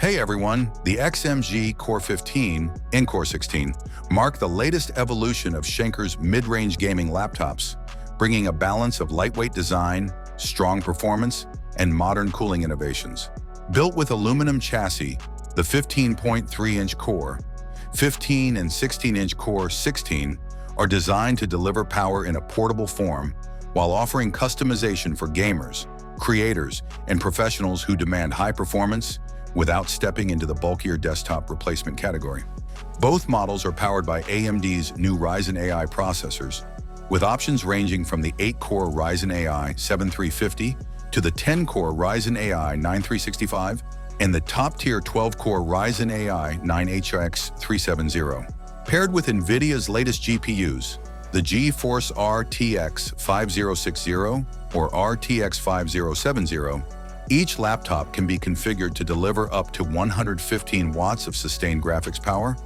Hey everyone, the XMG CORE 15 and CORE 16 mark the latest evolution of Schenker's mid-range gaming laptops, bringing a balance of lightweight design, strong performance, and modern cooling innovations. Built with aluminum chassis, the 15.3-inch CORE, 15 and 16-inch CORE 16 are designed to deliver power in a portable form while offering customization for gamers, creators, and professionals who demand high performance without stepping into the bulkier desktop replacement category. Both models are powered by AMD's new Ryzen AI processors, with options ranging from the 8-core Ryzen AI 7350 to the 10-core Ryzen AI 9365 and the top-tier 12-core Ryzen AI 9HX 370. Paired with NVIDIA's latest GPUs, the GeForce RTX 5060 or RTX 5070, each laptop can be configured to deliver up to 115 watts of sustained graphics power,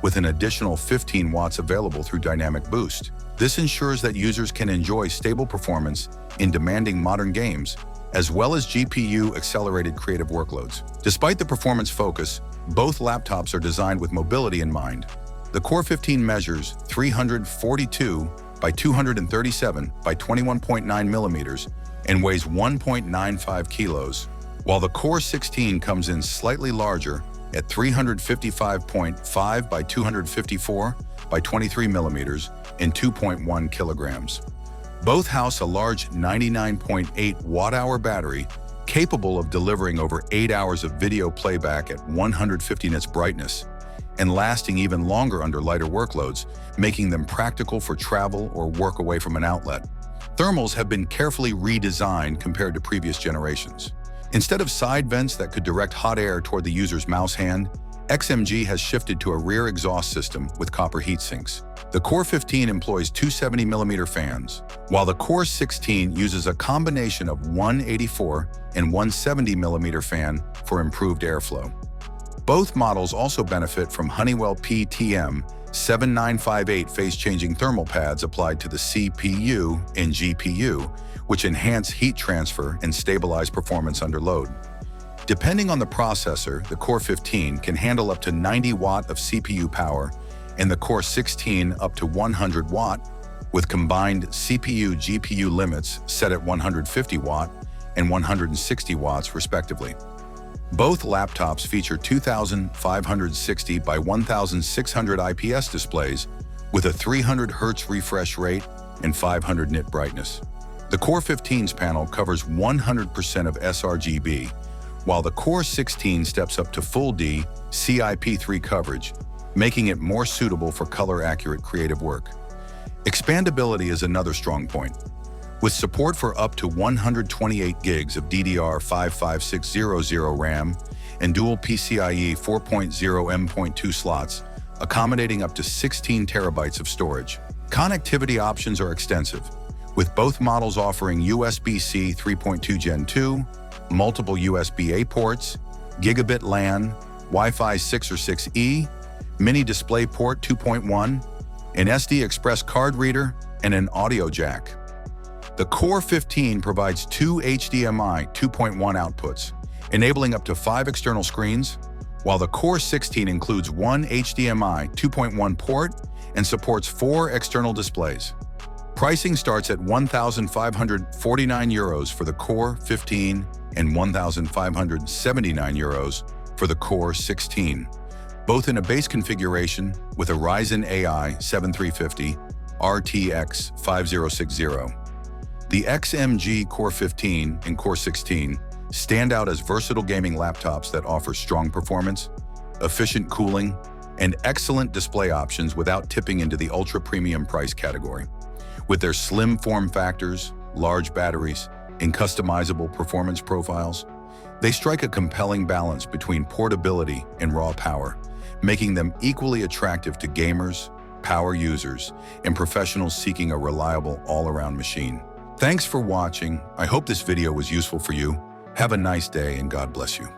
with an additional 15 watts available through Dynamic Boost. This ensures that users can enjoy stable performance in demanding modern games, as well as GPU-accelerated creative workloads. Despite the performance focus, both laptops are designed with mobility in mind. The CORE 15 measures 342 by 237 by 21.9 millimeters and weighs 1.95 kilos, while the CORE 16 comes in slightly larger at 355.5 by 254 by 23 millimeters and 2.1 kilograms. Both house a large 99.8 watt-hour battery capable of delivering over 8 hours of video playback at 150 nits brightness and lasting even longer under lighter workloads, making them practical for travel or work away from an outlet. Thermals have been carefully redesigned compared to previous generations. Instead of side vents that could direct hot air toward the user's mouse hand, XMG has shifted to a rear exhaust system with copper heat sinks. The CORE 15 employs 270mm fans, while the CORE 16 uses a combination of 184 and 170mm fan for improved airflow. Both models also benefit from Honeywell PTM 7958 phase-changing thermal pads applied to the CPU and GPU, which enhance heat transfer and stabilize performance under load. Depending on the processor, the CORE 15 can handle up to 90 watt of CPU power and the CORE 16 up to 100 watt, with combined CPU-GPU limits set at 150 watt and 160 watts respectively. Both laptops feature 2560 by 1600 IPS displays with a 300 Hz refresh rate and 500 nit brightness. The CORE 15's panel covers 100% of sRGB, while the CORE 16 steps up to full D CIP3 coverage, making it more suitable for color-accurate creative work. Expandability is another strong point. With support for up to 128 gigs of DDR55600 RAM and dual PCIe 4.0 M.2 slots, accommodating up to 16 terabytes of storage. Connectivity options are extensive, with both models offering USB-C 3.2 Gen 2, multiple USB-A ports, Gigabit LAN, Wi-Fi 6 or 6E, Mini DisplayPort 2.1, an SD Express card reader, and an audio jack. The CORE 15 provides two HDMI 2.1 outputs, enabling up to 5 external screens, while the CORE 16 includes one HDMI 2.1 port and supports 4 external displays. Pricing starts at €1,549 for the CORE 15 and €1,579 for the CORE 16, both in a base configuration with a Ryzen AI 7350 RTX 5060. The XMG CORE 15 and CORE 16 stand out as versatile gaming laptops that offer strong performance, efficient cooling, and excellent display options without tipping into the ultra-premium price category. With their slim form factors, large batteries, and customizable performance profiles, they strike a compelling balance between portability and raw power, making them equally attractive to gamers, power users, and professionals seeking a reliable all-around machine. Thanks for watching. I hope this video was useful for you. Have a nice day and God bless you.